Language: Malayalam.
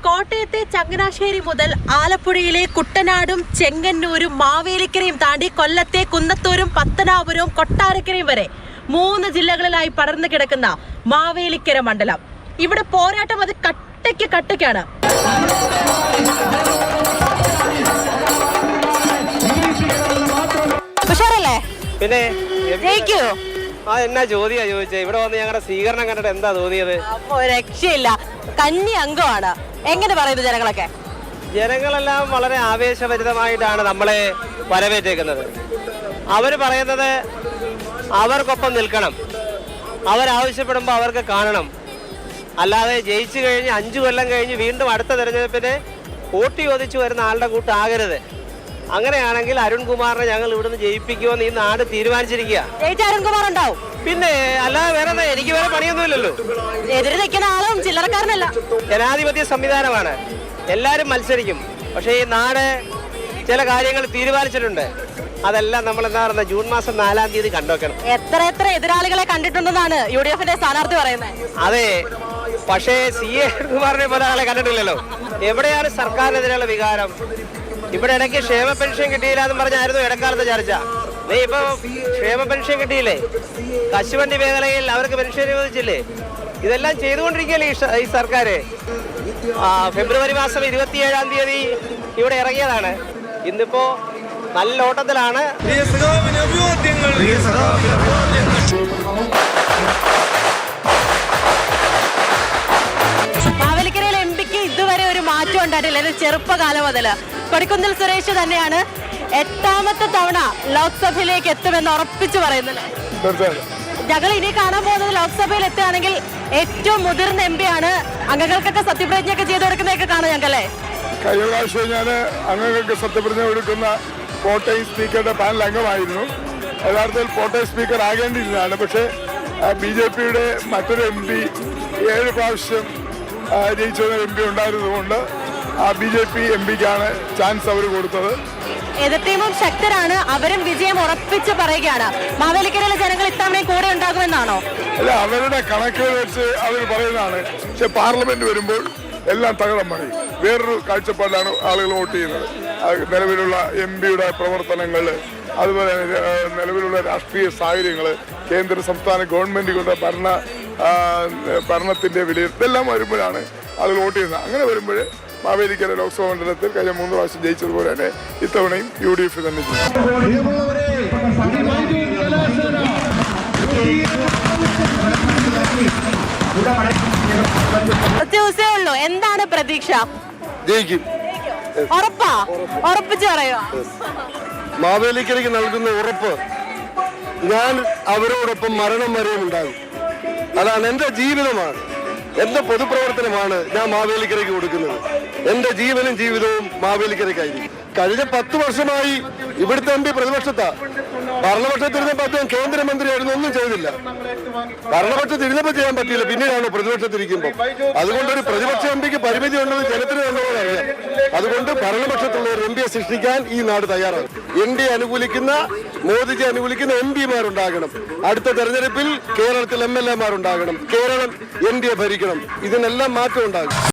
കോട്ടയത്തെ ചങ്ങനാശ്ശേരി മുതൽ ആലപ്പുഴയിലെ കുട്ടനാടും ചെങ്ങന്നൂരും മാവേലിക്കരയും താണ്ടി കൊല്ലത്തെ കുന്നത്തൂരും പത്തനാപുരവും കൊട്ടാരക്കരയും വരെ 3 ജില്ലകളിലായി പടർന്നു കിടക്കുന്ന മാവേലിക്കര മണ്ഡലം. ഇവിടെ പോരാട്ടം അത് കട്ടയ്ക്കാണ്. പിന്നെ എന്നാ ചോദ്യാ ചോദിച്ചേ? ഇവിടെ വന്ന് ഞങ്ങളുടെ സ്വീകരണം കണ്ടിട്ട് എന്താ തോന്നിയത്? രക്ഷയില്ല, കന്നി അംഗമാണ്. എങ്ങനെ പറയുന്നു ജനങ്ങളൊക്കെ? ജനങ്ങളെല്ലാം വളരെ ആവേശഭരിതമായിട്ടാണ് നമ്മളെ വരവേറ്റേക്കുന്നത്. അവര് പറയുന്നത് അവർക്കൊപ്പം നിൽക്കണം, അവരാവശ്യപ്പെടുമ്പോൾ അവർക്ക് കാണണം. അല്ലാതെ ജയിച്ചു കഴിഞ്ഞ് 5 കൊല്ലം കഴിഞ്ഞ് വീണ്ടും അടുത്ത തെരഞ്ഞെടുപ്പിന് വോട്ട് ചോദിച്ചു വരുന്ന ആളുടെ കൂട്ടാകരുത്. അങ്ങനെയാണെങ്കിൽ അരുൺകുമാറിനെ ഞങ്ങൾ ഇവിടുന്ന് ജയിപ്പിക്കുമെന്ന് ഈ നാട് തീരുമാനിച്ചിരിക്കുക. അരുൺകുമാർ ഉണ്ടാവും. പിന്നെ അല്ലാതെ വേറെ എനിക്ക് വേറെ പണിയൊന്നുമില്ലല്ലോ. എതിരെ നിൽക്കുന്ന ആളും ചില്ലറക്കാരനല്ല. ജനാധിപത്യ സംവിധാനമാണ്, എല്ലാവരും മത്സരിക്കും. പക്ഷേ ഈ നാട് ചില കാര്യങ്ങൾ തീരുമാനിച്ചിട്ടുണ്ട്. അതെല്ലാം നമ്മൾ എന്താ പറയുന്നത്, ജൂൺ മാസം 4-ാം തീയതി കണ്ടുവെക്കണം. എത്ര എതിരാളികളെ കണ്ടിട്ടുണ്ടെന്നാണ് UDF സ്ഥാനാർത്ഥി പറയുന്നത്. അതെ, പക്ഷേ CA കുമാറിനെ പോലെ ആളെ കണ്ടിട്ടില്ലല്ലോ. എവിടെയാണ് സർക്കാരിനെതിരെയുള്ള വികാരം? ഇവിടെ ഇടയ്ക്ക് ക്ഷേമ പെൻഷൻ കിട്ടിയില്ല എന്ന് പറഞ്ഞായിരുന്നു ഇടക്കാലത്ത് ചർച്ച. ഇപ്പൊ ക്ഷേമ പെൻഷൻ കിട്ടിയില്ലേ? കശുവണ്ടി മേഖലയിൽ അവർക്ക് പെൻഷൻ അനുവദിച്ചില്ലേ? ഇതെല്ലാം ചെയ്തുകൊണ്ടിരിക്കുകയല്ലേ ഈ സർക്കാർ. ഫെബ്രുവരി മാസം 27-ാം തീയതി ഇവിടെ ഇറങ്ങിയതാണ്. ഇന്നിപ്പോ നല്ല ഓട്ടത്തിലാണ്. മാവേലിക്കരയിലെ MPക്ക് ഇതുവരെ ഒരു മാറ്റം ഉണ്ടായിട്ടില്ല. ചെറുപ്പകാലം മുതൽ കൊടിക്കുന്നിൽ സുരേഷ് തന്നെയാണ് 8ാമത്തെ തവണ ലോക്സഭയിലേക്ക് എത്തുമെന്ന് ഉറപ്പിച്ചു പറയുന്നത്. ഞങ്ങൾ ഇനി കാണാൻ പോകുന്നത് ലോക്സഭയിൽ എത്തുകയാണെങ്കിൽ ഏറ്റവും മുതിർന്ന MP ആണ്. അംഗങ്ങൾക്കൊക്കെ സത്യപ്രതിജ്ഞ ഒക്കെ ചെയ്തു കൊടുക്കുന്നതൊക്കെ കാണാം ഞങ്ങൾക്കല്ലേ? കഴിഞ്ഞ പ്രാവശ്യം ഞാൻ അംഗങ്ങൾക്ക് സത്യപ്രതിജ്ഞ കൊടുക്കുന്ന കോട്ടയം സ്പീക്കറുടെ പാനൽ അംഗമായിരുന്നു. യഥാർത്ഥത്തിൽ കോട്ടയം സ്പീക്കർ ആകേണ്ടിയിരുന്നതാണ്. പക്ഷേ BJPയുടെ മറ്റൊരു MP 7 പ്രാവശ്യം ജയിച്ച MP ഉണ്ടായിരുന്നതുകൊണ്ട് BJP MPക്കാണ് ചാൻസ് അവർ കൊടുത്തത്. എതിർ ടീമും ശക്തരാണ്, അവരും വിജയം ഉറപ്പിച്ച് പറയുകയാണ്. മാവേലിക്കരയിലെ ജനങ്ങൾ ഇത്തവണയും കൂടെ ഉണ്ടാകുമെന്നാണോ? അല്ല, അവരുടെ കണക്കുകൾ വെച്ച് അവർ പറയുന്നതാണ്. പക്ഷെ പാർലമെന്റ് വരുമ്പോൾ എല്ലാം തകടം മണി. വേറൊരു കാഴ്ചപ്പാടിലാണ് ആളുകൾ വോട്ട് ചെയ്യുന്നത്. നിലവിലുള്ള MPയുടെ പ്രവർത്തനങ്ങൾ, അതുപോലെ നിലവിലുള്ള രാഷ്ട്രീയ സാഹചര്യങ്ങൾ, കേന്ദ്ര സംസ്ഥാന ഗവൺമെന്റുകളുടെ ഭരണത്തിന്റെ വിലയിരുത്തൽ ഇതെല്ലാം വരുമ്പോഴാണ് ആളുകൾ വോട്ട് ചെയ്യുന്നത്. അങ്ങനെ വരുമ്പോൾ മാവേലിക്കര ലോക്സഭാ മണ്ഡലത്തിൽ കഴിഞ്ഞ 3 പ്രാവശ്യം ജയിച്ചതുപോലെ തന്നെ ഇത്തവണയും UDF തന്നെ ചെയ്യും. എന്താണ് പ്രതീക്ഷ? ജയിക്കും. ഉറപ്പിച്ച് പറയുക. മാവേലിക്കരയ്ക്ക് നൽകുന്ന ഉറപ്പ്, ഞാൻ അവരോടൊപ്പം മരണം വരെയും ഉണ്ടാകും. അതാണ് എൻ്റെ ജീവിതമാണ്, എന്റെ പൊതുപ്രവർത്തനമാണ് ഞാൻ മാവേലിക്കരയ്ക്ക് കൊടുക്കുന്നത്. എന്റെ ജീവനും ജീവിതവും മാവേലിക്കരയ്ക്കായിരിക്കും. കഴിഞ്ഞ 10 വർഷമായി ഇവിടുത്തെ MP പ്രതിപക്ഷത്താ. ഭരണപക്ഷത്തിരുന്നപ്പോൾ അദ്ദേഹം കേന്ദ്രമന്ത്രിയായിരുന്നു, ഒന്നും ചെയ്തില്ല. ഭരണപക്ഷത്തിരുന്നപ്പോൾ ചെയ്യാൻ പറ്റിയില്ല, പിന്നീടാണ് പ്രതിപക്ഷത്തിരിക്കുമ്പോൾ. അതുകൊണ്ടൊരു പ്രതിപക്ഷ MPക്ക് പരിമിതി ഉണ്ടെന്ന് ജനത്തിന് നല്ലപോലെ അറിയാം. അതുകൊണ്ട് ഭരണപക്ഷത്തുള്ള ഒരു MPയെ സൃഷ്ടിക്കാൻ ഈ നാട് തയ്യാറാണ്. NDA അനുകൂലിക്കുന്ന, മോദിജി അനുകൂലിക്കുന്ന MPമാരുണ്ടാകണം. അടുത്ത തെരഞ്ഞെടുപ്പിൽ കേരളത്തിൽ MLA മാരുണ്ടാകണം. കേരളം NDA ഭരിക്കണം. ഇതിനെല്ലാം മാറ്റം ഉണ്ടാകും.